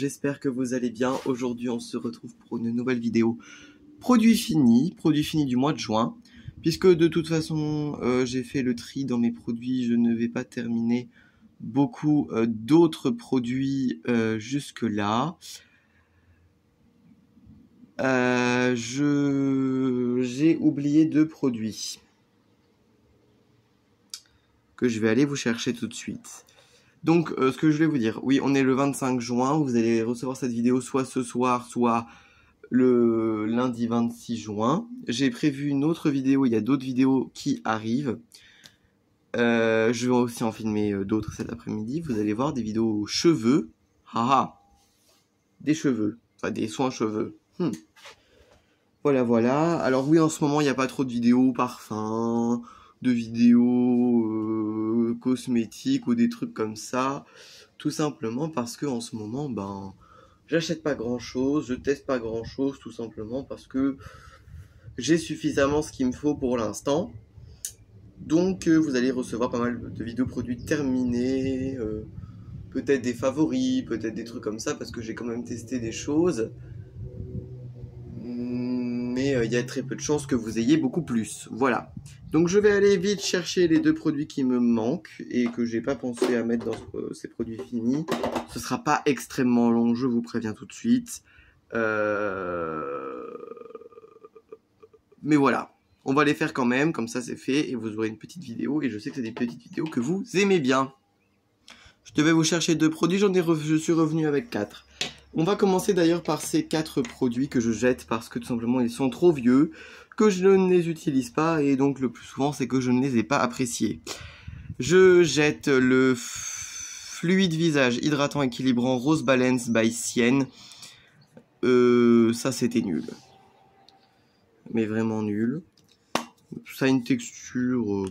j'espère que vous allez bien. Aujourd'hui, on se retrouve pour une nouvelle vidéo produit fini du mois de juin. Puisque de toute façon, j'ai fait le tri dans mes produits, je ne vais pas terminer beaucoup d'autres produits jusque-là. J'ai oublié 2 produits que je vais aller vous chercher tout de suite. Donc, ce que je voulais vous dire, oui, on est le 25 juin, vous allez recevoir cette vidéo soit ce soir, soit le lundi 26 juin. J'ai prévu une autre vidéo, il y a d'autres vidéos qui arrivent. Je vais aussi en filmer d'autres cet après-midi. Vous allez voir des vidéos cheveux. Haha, des cheveux, enfin des soins cheveux. Voilà. Alors oui, en ce moment, il n'y a pas trop de vidéos parfums, de vidéos cosmétiques ou des trucs comme ça. Tout simplement parce que en ce moment, j'achète pas grand chose, je teste pas grand chose, tout simplement parce que j'ai suffisamment ce qu'il me faut pour l'instant. Donc vous allez recevoir pas mal de vidéos produits terminés, peut-être des favoris, peut-être des trucs comme ça, parce que j'ai quand même testé des choses. Mais il y a très peu de chances que vous ayez beaucoup plus. Voilà. Donc je vais aller vite chercher les 2 produits qui me manquent et que j'ai pas pensé à mettre dans ces produits finis. Ce sera pas extrêmement long, je vous préviens tout de suite. Mais voilà. On va les faire quand même, comme ça c'est fait, et vous aurez une petite vidéo, et je sais que c'est des petites vidéos que vous aimez bien. Je devais vous chercher 2 produits, je suis revenu avec 4. On va commencer d'ailleurs par ces 4 produits que je jette parce que tout simplement ils sont trop vieux, que je ne les utilise pas, et donc le plus souvent c'est que je ne les ai pas appréciés. Je jette le fluide visage hydratant équilibrant Rose Balance by Sienne. Ça c'était nul. Mais vraiment nul. Ça a une texture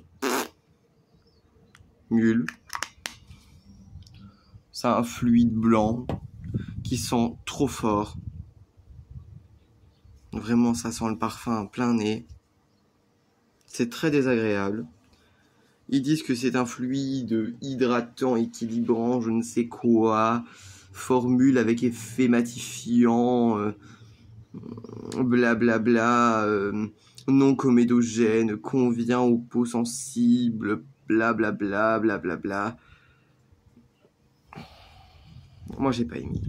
nulle. Ça a un fluide blanc qui sent trop fort. Vraiment, ça sent le parfum plein nez. C'est très désagréable. Ils disent que c'est un fluide hydratant, équilibrant, je ne sais quoi. Formule avec effet matifiant. Blablabla. Non comédogène. Convient aux peaux sensibles. Blablabla. Blablabla. Moi, j'ai pas aimé.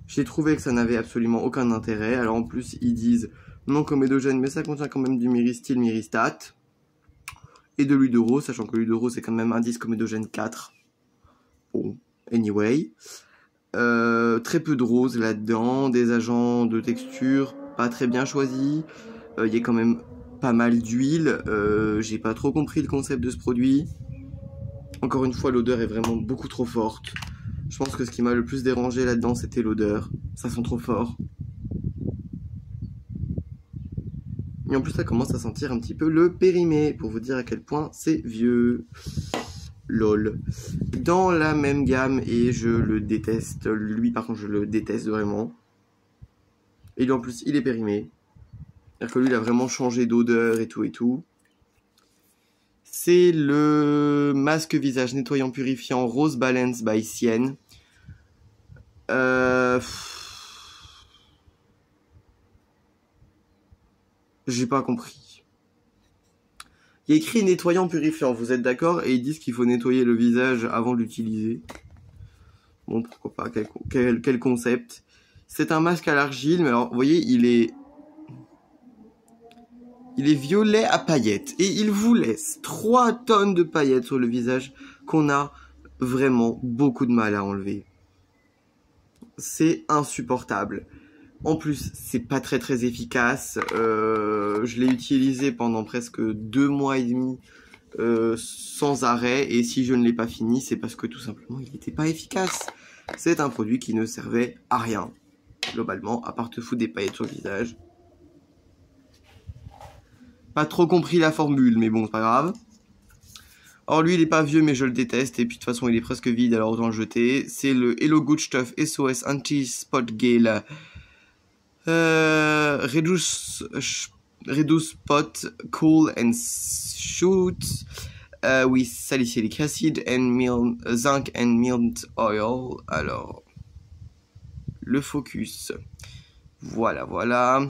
J'ai trouvé que ça n'avait absolument aucun intérêt. Alors en plus, ils disent non comédogène, mais ça contient quand même du myristil, myristat. Et de l'huile de rose, sachant que l'huile de rose, c'est quand même indice comédogène 4. Bon, anyway. Très peu de rose là-dedans. Des agents de texture pas très bien choisis. Il y a quand même pas mal d'huile. J'ai pas trop compris le concept de ce produit. Encore une fois, l'odeur est vraiment beaucoup trop forte. Je pense que ce qui m'a le plus dérangé là-dedans, c'était l'odeur. Ça sent trop fort. Et en plus, ça commence à sentir un petit peu le périmé, pour vous dire à quel point c'est vieux. Lol. Dans la même gamme, et je le déteste. Lui, par contre, je le déteste vraiment. Et lui, en plus, il est périmé. C'est-à-dire que lui, il a vraiment changé d'odeur et tout. C'est le masque visage nettoyant purifiant Rose Balance by Sienne. J'ai pas compris. Il y a écrit nettoyant purifiant, vous êtes d'accord? Et ils disent qu'il faut nettoyer le visage avant de l'utiliser. Bon, pourquoi pas, quel concept. C'est un masque à l'argile, mais alors, vous voyez, il est violet à paillettes. Et il vous laisse 3 tonnes de paillettes sur le visage qu'on a vraiment beaucoup de mal à enlever. C'est insupportable. En plus, c'est pas très efficace. Je l'ai utilisé pendant presque 2 mois et demi sans arrêt. Et si je ne l'ai pas fini, c'est parce que tout simplement, il n'était pas efficace. C'est un produit qui ne servait à rien, globalement, à part te foutre des paillettes sur le visage. Pas trop compris la formule, mais bon, c'est pas grave. Or lui, il est pas vieux, mais je le déteste. Et puis de toute façon, il est presque vide, alors autant le jeter. C'est le Hello Good Stuff SOS Anti-Spot Gel. Reduce Spot Cool and Shoot with salicylic acid and zinc and mint oil. Alors, le focus. Voilà, voilà.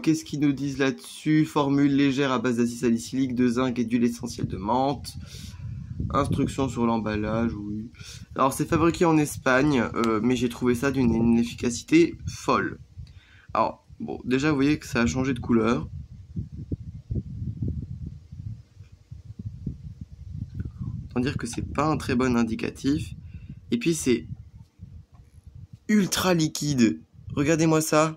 Qu'est-ce qu'ils nous disent là-dessus? Formule légère à base d'acide salicylique, de zinc et d'huile essentielle de menthe. Instructions sur l'emballage, oui. Alors c'est fabriqué en Espagne, mais j'ai trouvé ça d'une efficacité folle. Alors, bon, déjà vous voyez que ça a changé de couleur. Autant dire que c'est pas un très bon indicatif. Et puis c'est ultra liquide. Regardez-moi ça.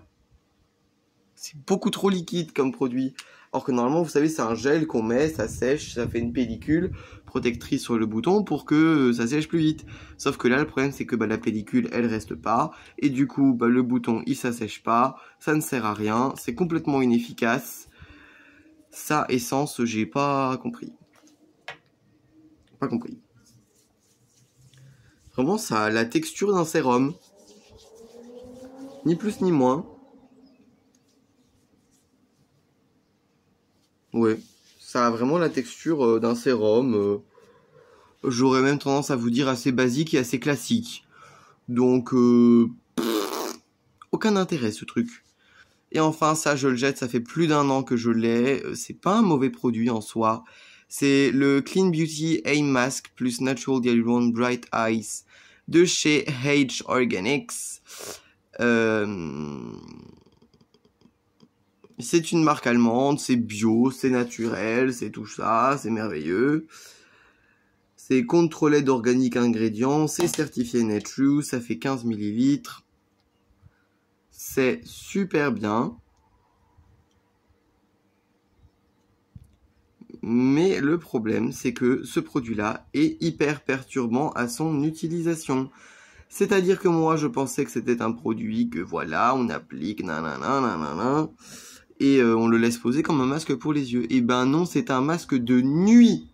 C'est beaucoup trop liquide comme produit. Alors que normalement, vous savez, c'est un gel qu'on met, ça sèche, ça fait une pellicule protectrice sur le bouton pour que ça sèche plus vite. Sauf que là, le problème, c'est que la pellicule, elle reste pas. Et du coup, le bouton, il s'assèche pas. Ça ne sert à rien. C'est complètement inefficace. Ça, essence, j'ai pas compris. Pas compris. Vraiment, ça a la texture d'un sérum. Ni plus ni moins. Ouais, ça a vraiment la texture d'un sérum. J'aurais même tendance à vous dire assez basique et assez classique. Donc, aucun intérêt ce truc. Et enfin, ça, je le jette, ça fait plus d'1 an que je l'ai. C'est pas un mauvais produit en soi. C'est le Clean Beauty Aim Mask plus Natural Hyaluronic Bright Eyes de chez H Organics. C'est une marque allemande, c'est bio, c'est naturel, c'est tout ça, c'est merveilleux. C'est contrôlé d'organiques ingrédients, c'est certifié Nature, ça fait 15 ml. C'est super bien. Mais le problème, c'est que ce produit-là est hyper perturbant à son utilisation. C'est-à-dire que moi, je pensais que c'était un produit que voilà, on applique, nanana, nanana, et on le laisse poser comme un masque pour les yeux. Et ben non, c'est un masque de nuit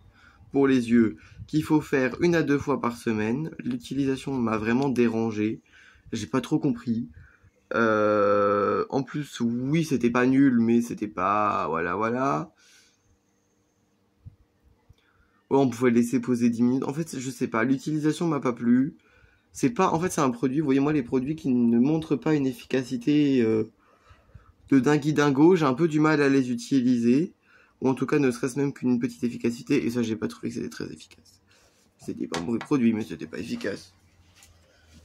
pour les yeux qu'il faut faire 1 à 2 fois par semaine. L'utilisation m'a vraiment dérangé. J'ai pas trop compris. En plus, oui, c'était pas nul, mais c'était pas... Voilà, voilà. Ouais, on pouvait le laisser poser 10 minutes. En fait, je sais pas, l'utilisation m'a pas plu. C'est pas... En fait, c'est un produit, vous voyez, moi, les produits qui ne montrent pas une efficacité de dingo, j'ai un peu du mal à les utiliser. Ou en tout cas, ne serait-ce même qu'une petite efficacité. Et ça, j'ai pas trouvé que c'était très efficace. C'était pas un mauvais produit, mais c'était pas efficace.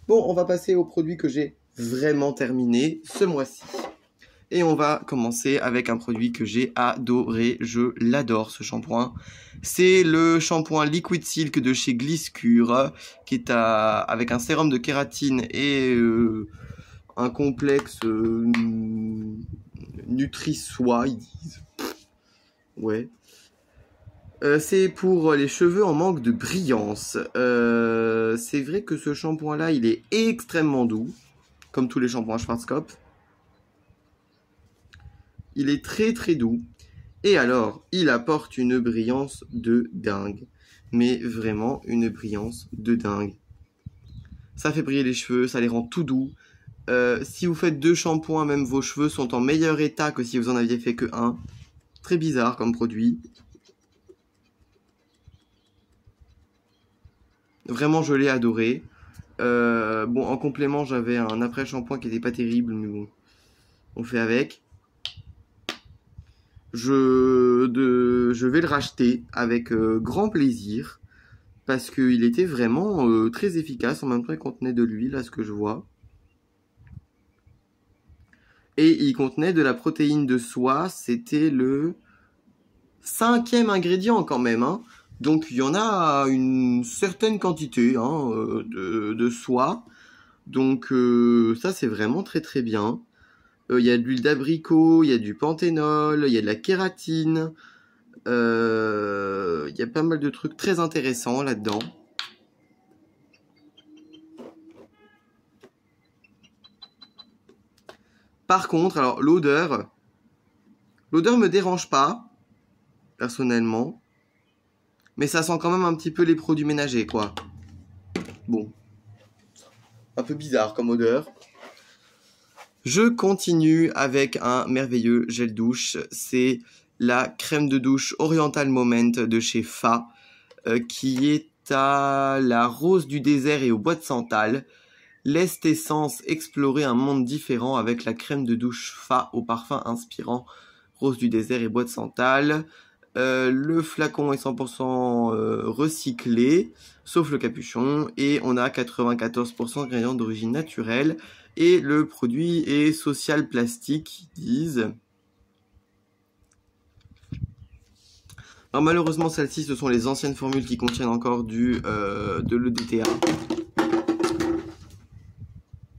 Bon, on va passer au produit que j'ai vraiment terminé ce mois-ci. Et on va commencer avec un produit que j'ai adoré. Je l'adore, ce shampoing. C'est le shampoing Liquid Silk de chez Glisscure, qui est avec un sérum de kératine et un complexe Nutri-Soi, ils disent. Ouais. C'est pour les cheveux en manque de brillance. C'est vrai que ce shampoing-là, il est extrêmement doux, comme tous les shampoings Schwarzkopf. Il est très très doux. Et alors, il apporte une brillance de dingue. Mais vraiment une brillance de dingue. Ça fait briller les cheveux, ça les rend tout doux. Si vous faites 2 shampoings, même vos cheveux sont en meilleur état que si vous en aviez fait que 1. Très bizarre comme produit. Vraiment, je l'ai adoré. Bon, en complément, j'avais un après-shampoing qui n'était pas terrible, mais bon, on fait avec. Je vais le racheter avec grand plaisir parce qu'il était vraiment très efficace. En même temps, il contenait de l'huile, à ce que je vois. Et il contenait de la protéine de soie. C'était le 5e ingrédient quand même, hein. Donc il y en a une certaine quantité hein, de soie. Donc ça c'est vraiment très très bien. Il y a de l'huile d'abricot, il y a du panthénol, il y a de la kératine. Il y a pas mal de trucs très intéressants là-dedans. Par contre, alors l'odeur me dérange pas, personnellement. Mais ça sent quand même un petit peu les produits ménagers, quoi. Bon. Un peu bizarre comme odeur. Je continue avec un merveilleux gel douche. C'est la crème de douche Oriental Moment de chez Fa, qui est à la rose du désert et au bois de santal. Laisse tes sens explorer un monde différent avec la crème de douche Fa au parfum inspirant, rose du désert et bois de santal. Le flacon est 100% recyclé, sauf le capuchon, et on a 94% d'ingrédients d'origine naturelle, et le produit est social plastique, ils disent. Alors malheureusement, celles-ci, ce sont les anciennes formules qui contiennent encore de l'EDTA.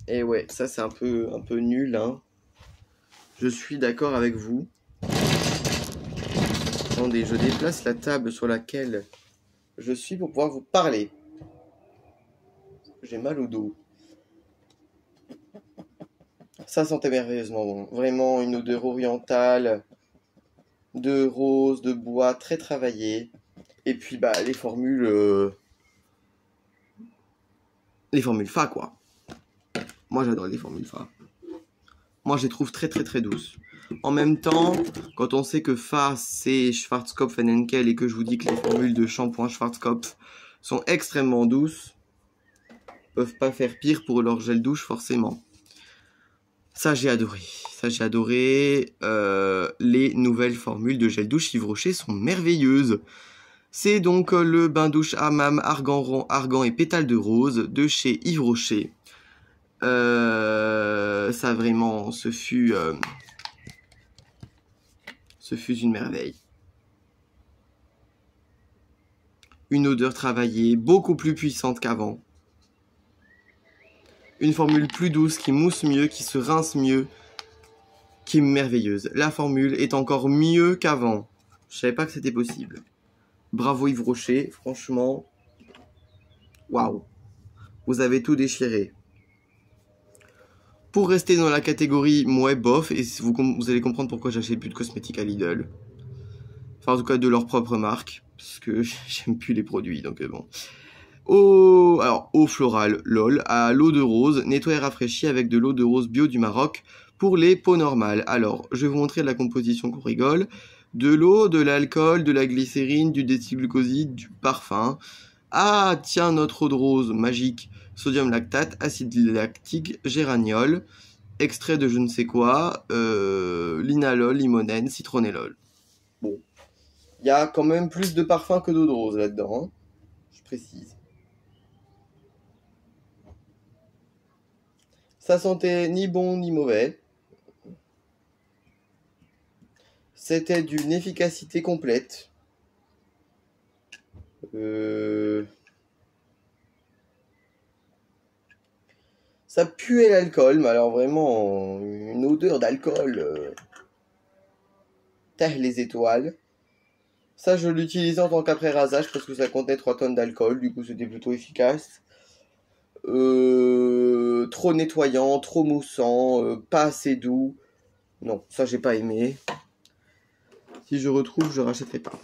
Et ouais, ça c'est un peu nul, hein. Je suis d'accord avec vous. Attendez, je déplace la table sur laquelle je suis pour pouvoir vous parler. J'ai mal au dos. Ça sentait merveilleusement bon. Vraiment une odeur orientale, de rose, de bois, très travaillé. Et puis bah les formules Fa quoi. Moi j'adore les formules Fa. Moi je les trouve très très très douces. En même temps, quand on sait que Fa c'est Schwarzkopf and Henkel et que je vous dis que les formules de shampoing Schwarzkopf sont extrêmement douces, peuvent pas faire pire pour leur gel douche forcément. Ça j'ai adoré. Ça j'ai adoré. Les nouvelles formules de gel douche Yves Rocher sont merveilleuses. C'est donc le bain douche hammam argan et pétales de rose de chez Yves Rocher. Ça vraiment, ce fut une merveille. Une odeur travaillée, beaucoup plus puissante qu'avant. Une formule plus douce, qui mousse mieux, qui se rince mieux, qui est merveilleuse. La formule est encore mieux qu'avant. Je savais pas que c'était possible. Bravo Yves Rocher, franchement, waouh. Vous avez tout déchiré. Pour rester dans la catégorie mouais bof, et vous allez comprendre pourquoi j'achète plus de cosmétiques à Lidl. Enfin, en tout cas, de leur propre marque, parce que j'aime plus les produits, donc bon. Eau florale, lol, à l'eau de rose, nettoyé rafraîchi avec de l'eau de rose bio du Maroc pour les peaux normales. Alors, je vais vous montrer la composition qu'on rigole. De l'eau, de l'alcool, de la glycérine, du déthylglucoside, du parfum. Ah, tiens, notre eau de rose magique. Sodium lactate, acide lactique, géraniol, extrait de je ne sais quoi, linalol, limonène, citronellol. Bon, il y a quand même plus de parfum que d'eau de rose là-dedans, hein, je précise. Ça sentait ni bon ni mauvais. C'était d'une efficacité complète. Ça puait l'alcool, mais alors vraiment une odeur d'alcool. Les étoiles. Ça, je l'utilisais en tant qu'après-rasage parce que ça contenait 3 tonnes d'alcool, du coup c'était plutôt efficace. Trop nettoyant, trop moussant, pas assez doux. Non, ça j'ai pas aimé. Si je retrouve, je rachèterai pas.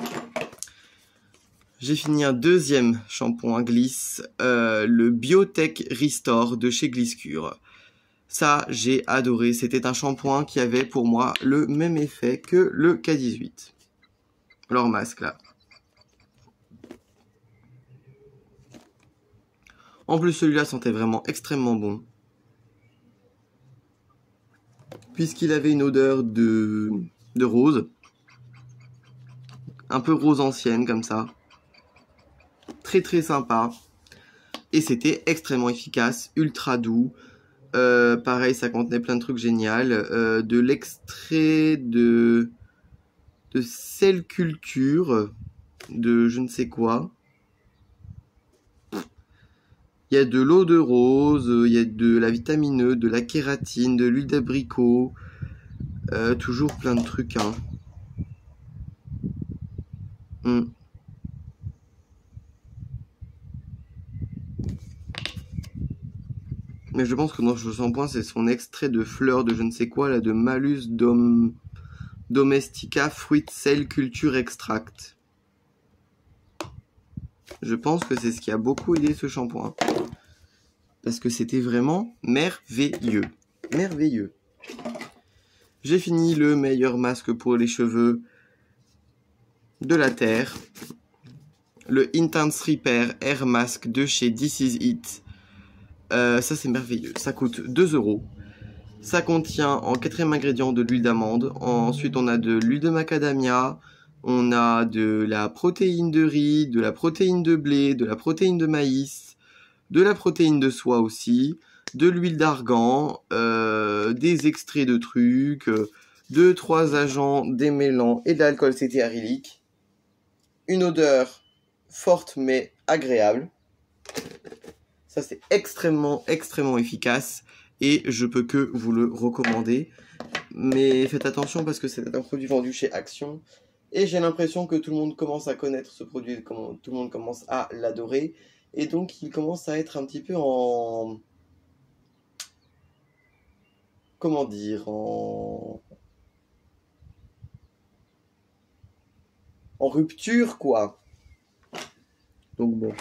J'ai fini un deuxième shampoing glisse, le Biotech Restore de chez Glisscure. Ça, j'ai adoré. C'était un shampoing qui avait pour moi le même effet que le K18. Leur masque là. En plus, celui-là sentait vraiment extrêmement bon. Puisqu'il avait une odeur de rose. Un peu rose ancienne comme ça. Très très sympa. Et c'était extrêmement efficace, ultra doux. Pareil, ça contenait plein de trucs géniaux. De l'extrait de sel culture, de je ne sais quoi. Il y a de l'eau de rose, il y a de la vitamine E, de la kératine, de l'huile d'abricot. Toujours plein de trucs, hein. Mais je pense que dans ce shampoing, c'est son extrait de fleurs de je ne sais quoi, là, de Malus Domestica Fruit Cell Culture Extract. Je pense que c'est ce qui a beaucoup aidé ce shampoing. Parce que c'était vraiment merveilleux. Merveilleux. J'ai fini le meilleur masque pour les cheveux de la Terre. Le Intense Repair Air Mask de chez This Is It. Ça c'est merveilleux. Ça coûte 2 €. Ça contient en quatrième ingrédient de l'huile d'amande. Ensuite on a de l'huile de macadamia. On a de la protéine de riz, de la protéine de blé, de la protéine de maïs, de la protéine de soie aussi, de l'huile d'argan, des extraits de trucs, 2-3 agents démêlants et de l'alcool cétéarylique. Une odeur forte mais agréable. Ça c'est extrêmement efficace et je peux que vous le recommander. Mais faites attention parce que c'est un produit vendu chez Action. Et j'ai l'impression que tout le monde commence à connaître ce produit, tout le monde commence à l'adorer. Et donc il commence à être un petit peu en... Comment dire, en rupture quoi. Donc bon.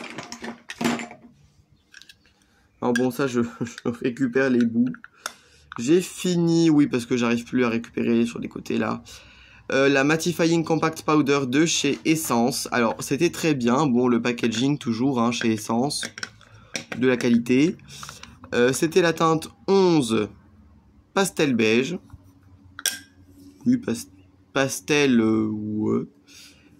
Alors bon, ça je récupère les bouts. J'ai fini, oui, parce que j'arrive plus à récupérer sur les côtés là. La Mattifying Compact Powder de chez Essence. Alors c'était très bien, bon le packaging toujours hein, chez Essence, de la qualité. C'était la teinte 11 pastel beige. Oui, pastel, ouais.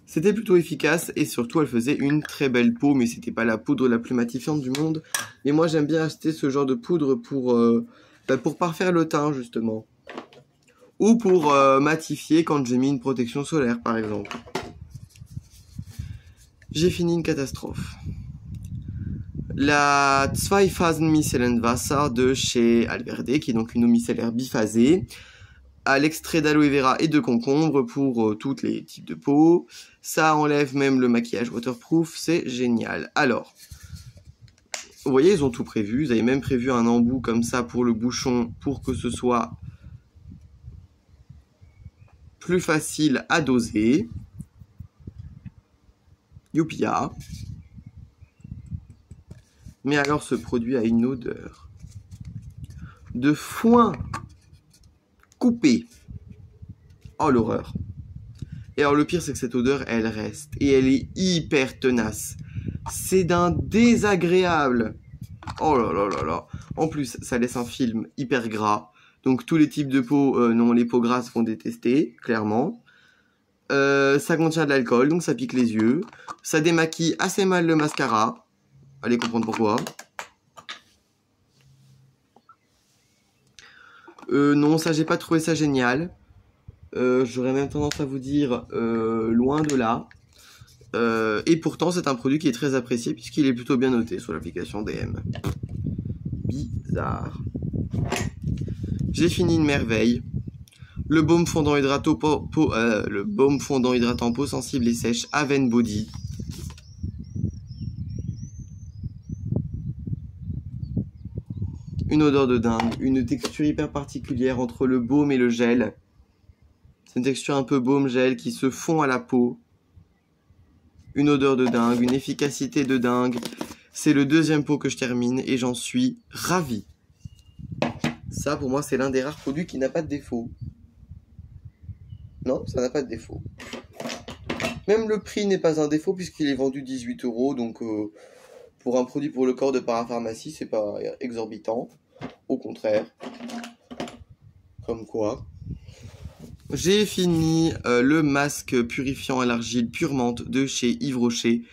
C'était plutôt efficace et surtout elle faisait une très belle peau, mais c'était pas la poudre la plus matifiante du monde. Mais moi j'aime bien acheter ce genre de poudre pour parfaire le teint justement. Ou pour matifier quand j'ai mis une protection solaire par exemple. J'ai fini une catastrophe. La Zweiphasen Micellenwasser de chez Alverde, qui est donc une eau micellaire biphasée, à l'extrait d'aloe vera et de concombre pour tous les types de peau. Ça enlève même le maquillage waterproof, c'est génial. Alors, vous voyez, ils ont tout prévu. Ils avaient même prévu un embout comme ça pour le bouchon, pour que ce soit plus facile à doser. Youpia. Mais alors, ce produit a une odeur de foin coupé. Oh, l'horreur. Et alors, le pire, c'est que cette odeur, elle reste. Et elle est hyper tenace. C'est d'un désagréable. Oh là là là là. En plus, ça laisse un film hyper gras. Donc, tous les types de peau, non, les peaux grasses vont détester, clairement. Ça contient de l'alcool, donc ça pique les yeux. Ça démaquille assez mal le mascara. Allez comprendre pourquoi. Non, ça, j'ai pas trouvé ça génial. J'aurais même tendance à vous dire loin de là. Et pourtant, c'est un produit qui est très apprécié puisqu'il est plutôt bien noté sur l'application DM. Bizarre. J'ai fini une merveille. Le baume fondant hydratant peau sensible et sèche Aven Body. Une odeur de dingue, une texture hyper particulière entre le baume et le gel. C'est une texture un peu baume-gel qui se fond à la peau. Une odeur de dingue, une efficacité de dingue. C'est le deuxième pot que je termine et j'en suis ravi. Ça, pour moi, c'est l'un des rares produits qui n'a pas de défaut. Non, ça n'a pas de défaut. Même le prix n'est pas un défaut puisqu'il est vendu 18 €. Donc, pour un produit pour le corps de parapharmacie, c'est pas exorbitant. Au contraire. Comme quoi. J'ai fini le masque purifiant à l'argile Pure Menthe de chez Yves Rocher.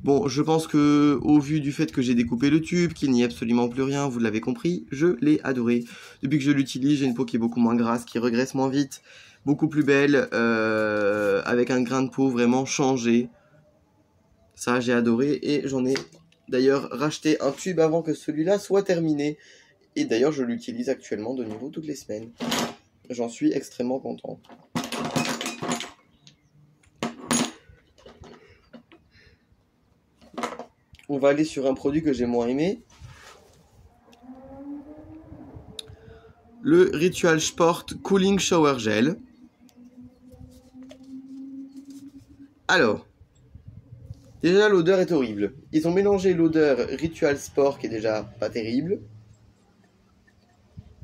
Bon, je pense que au vu du fait que j'ai découpé le tube, qu'il n'y a absolument plus rien, vous l'avez compris, je l'ai adoré. Depuis que je l'utilise, j'ai une peau qui est beaucoup moins grasse, qui regraisse moins vite, beaucoup plus belle, avec un grain de peau vraiment changé. Ça, j'ai adoré et j'en ai d'ailleurs racheté un tube avant que celui-là soit terminé. Et d'ailleurs, je l'utilise actuellement de nouveau toutes les semaines. J'en suis extrêmement content. On va aller sur un produit que j'ai moins aimé. Le Ritual Sport Cooling Shower Gel. Alors, déjà l'odeur est horrible. Ils ont mélangé l'odeur Ritual Sport, qui est déjà pas terrible,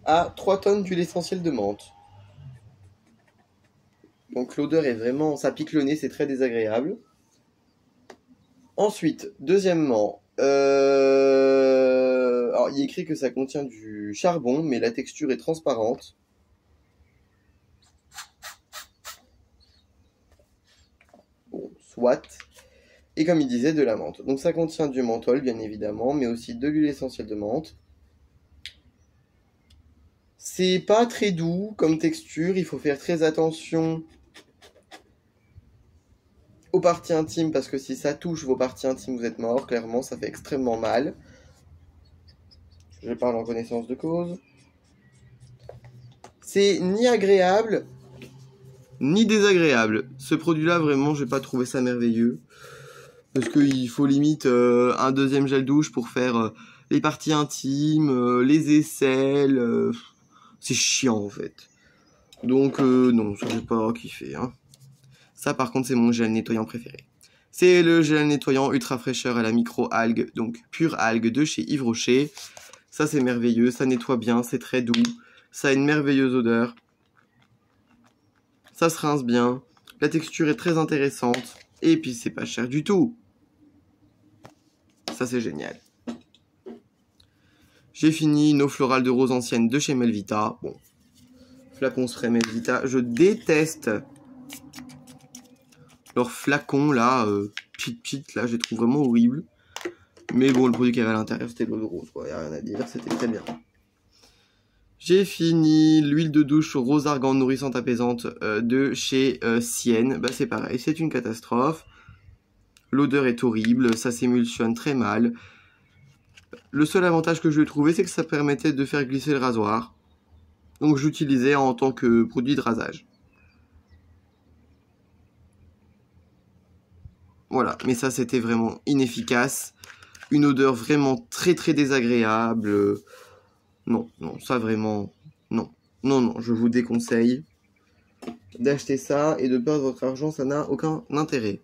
à 3 tonnes d'huile essentielle de menthe. Donc l'odeur est vraiment... ça pique le nez, c'est très désagréable. Ensuite, deuxièmement, alors Alors, il est écrit que ça contient du charbon, mais la texture est transparente. Bon, soit. Et comme il disait, de la menthe. Donc ça contient du menthol, bien évidemment, mais aussi de l'huile essentielle de menthe. C'est pas très doux comme texture, il faut faire très attention aux parties intimes, parce que si ça touche vos parties intimes, vous êtes mort, clairement, ça fait extrêmement mal. Je parle en connaissance de cause. C'est ni agréable, ni désagréable. Ce produit-là, vraiment, j'ai pas trouvé ça merveilleux. Parce qu'il faut limite un deuxième gel douche pour faire les parties intimes, les aisselles. C'est chiant, en fait. Donc, non, ça j'ai pas kiffé. Hein. Ça, par contre, c'est mon gel nettoyant préféré. C'est le gel nettoyant ultra fraîcheur à la micro-algue, donc pure algue de chez Yves Rocher. Ça, c'est merveilleux, ça nettoie bien, c'est très doux. Ça a une merveilleuse odeur. Ça se rince bien. La texture est très intéressante. Et puis, c'est pas cher du tout. Ça, c'est génial. J'ai fini une eau florale de rose ancienne de chez Melvita. Bon, flacon spray Melvita. Je déteste leur flacon là, pit, là, je les trouve vraiment horribles. Mais bon, le produit qu'il y avait à l'intérieur, c'était de l'eau de rose, quoi. Y a rien à dire, c'était très bien. J'ai fini l'huile de douche rose argan nourrissante apaisante de chez Sienne. Bah, c'est pareil, c'est une catastrophe. L'odeur est horrible, ça s'émulsionne très mal. Le seul avantage que je lui ai trouvé, c'est que ça permettait de faire glisser le rasoir. Donc j'utilisais en tant que produit de rasage. Voilà, mais ça c'était vraiment inefficace. Une odeur vraiment très désagréable. Non, ça vraiment, non. Non, je vous déconseille d'acheter ça et de perdre votre argent, ça n'a aucun intérêt.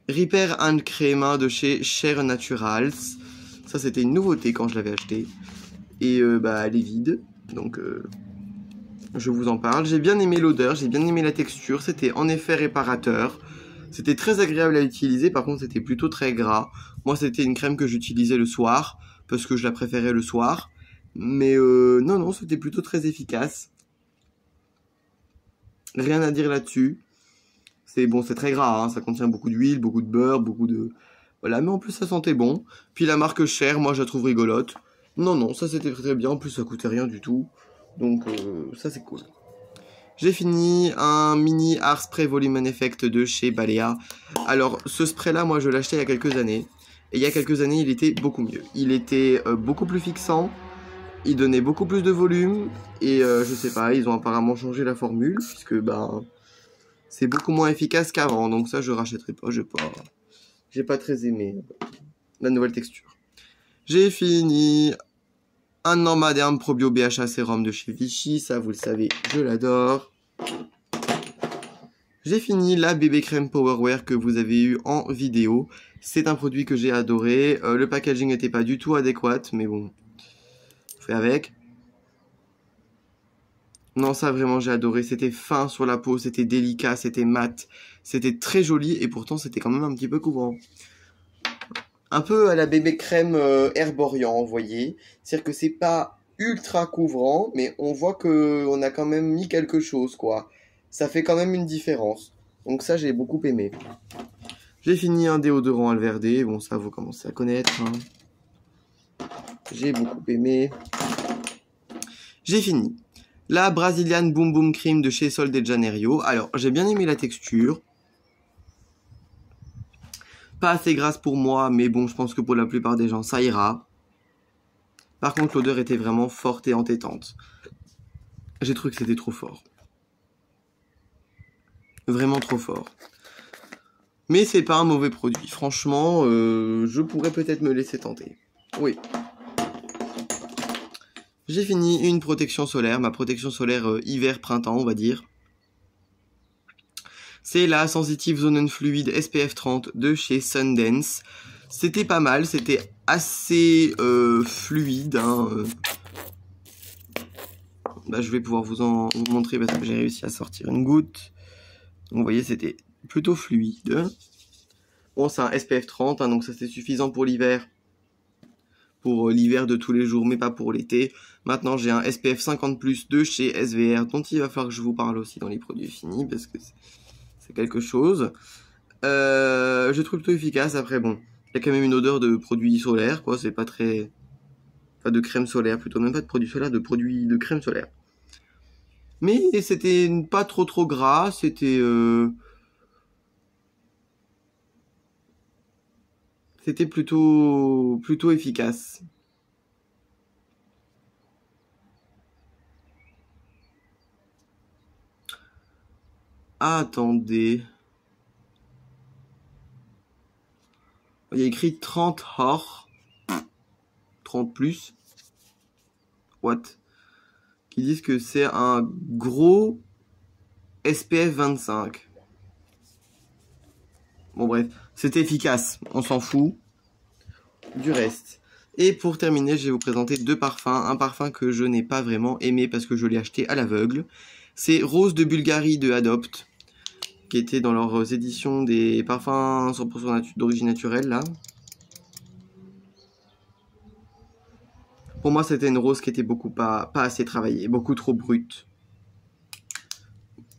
Repair Hand Crema de chez Share Naturals. Ça c'était une nouveauté quand je l'avais acheté. Et bah elle est vide, donc je vous en parle. J'ai bien aimé l'odeur, j'ai bien aimé la texture, c'était en effet réparateur. C'était très agréable à utiliser, par contre c'était plutôt très gras. Moi c'était une crème que j'utilisais le soir, parce que je la préférais le soir. Mais non, c'était plutôt très efficace. Rien à dire là-dessus. C'est bon, c'est très gras, hein, ça contient beaucoup d'huile, beaucoup de beurre, beaucoup de... Voilà, mais en plus ça sentait bon. Puis la marque Cher, moi je la trouve rigolote. Non, ça c'était très bien, en plus ça coûtait rien du tout. Donc ça c'est cool. J'ai fini un mini Hair Spray Volume and Effect de chez Balea. Alors ce spray là, moi je l'ai acheté il y a quelques années. Et il y a quelques années il était beaucoup mieux. Il était beaucoup plus fixant. Il donnait beaucoup plus de volume. Et je sais pas, ils ont apparemment changé la formule. Puisque ben c'est beaucoup moins efficace qu'avant. Donc ça je rachèterai pas. J'ai pas très aimé la nouvelle texture. J'ai fini un Normaderm Probio BHA Sérum de chez Vichy. Ça vous le savez, je l'adore. J'ai fini la bébé crème Powerwear que vous avez eu en vidéo. C'est un produit que j'ai adoré. Le packaging n'était pas du tout adéquat, mais bon, on fait avec. Non, ça vraiment j'ai adoré. C'était fin sur la peau, c'était délicat, c'était mat. C'était très joli et pourtant c'était quand même un petit peu couvrant. Un peu à la bébé crème Herborian, vous voyez. C'est-à-dire que c'est pas ultra couvrant, mais on voit qu'on a quand même mis quelque chose, quoi. Ça fait quand même une différence. Donc ça, j'ai beaucoup aimé. J'ai fini un déodorant Alverde. Bon, ça, vous commencez à connaître. Hein. J'ai beaucoup aimé. J'ai fini la Brazilian Boom Boom Cream de chez Sol de Janeiro. Alors, j'ai bien aimé la texture. Pas assez grasse pour moi, mais bon, je pense que pour la plupart des gens, ça ira. Par contre, l'odeur était vraiment forte et entêtante. J'ai trouvé que c'était trop fort. Vraiment trop fort. Mais c'est pas un mauvais produit. Franchement, je pourrais peut-être me laisser tenter. Oui. J'ai fini une protection solaire, ma protection solaire hiver-printemps, on va dire. C'est la Sensitive Zone and Fluid SPF 30 de chez Sundance. C'était pas mal, c'était assez fluide. Hein, Là, je vais pouvoir vous en montrer parce que j'ai réussi à sortir une goutte. Donc, vous voyez, c'était plutôt fluide. Bon, c'est un SPF 30, hein, donc ça c'est suffisant pour l'hiver. pour l'hiver de tous les jours, mais pas pour l'été. Maintenant, j'ai un SPF 50+ de chez SVR, dont il va falloir que je vous parle aussi dans les produits finis, parce que c'est quelque chose. Je trouve plutôt efficace. Après, bon, il y a quand même une odeur de produit solaire, quoi. C'est pas très... Enfin, de crème solaire, plutôt. Même pas de produit solaire, de produit de crème solaire. Mais c'était pas trop gras, c'était... C'était plutôt efficace. Ah, attendez. Il y a écrit 30 hors. 30 plus. What? Qui disent que c'est un gros SPF 25. Bon bref, c'était efficace. On s'en fout du reste. Et pour terminer, je vais vous présenter deux parfums. Un parfum que je n'ai pas vraiment aimé parce que je l'ai acheté à l'aveugle. C'est Rose de Bulgarie de Adopt, qui était dans leurs éditions des parfums 100% d'origine naturelle, là. Pour moi, c'était une rose qui était pas assez travaillée, beaucoup trop brute.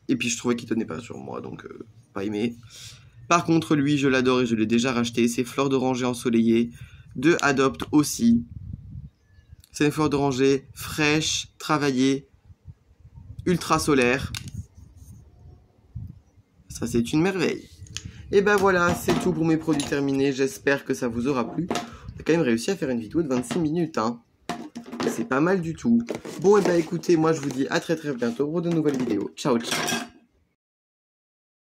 Et puis, je trouvais qu'il tenait pas sur moi, donc pas aimé. Par contre, lui, je l'adore et je l'ai déjà racheté. C'est Fleur d'oranger ensoleillée de Adopt aussi. C'est une fleur d'oranger fraîche, travaillée, ultra solaire. Ça, c'est une merveille. Et ben voilà, c'est tout pour mes produits terminés. J'espère que ça vous aura plu. J'ai quand même réussi à faire une vidéo de 26 minutes, hein. C'est pas mal du tout. Bon, et ben écoutez, moi je vous dis à très bientôt pour de nouvelles vidéos. Ciao, ciao.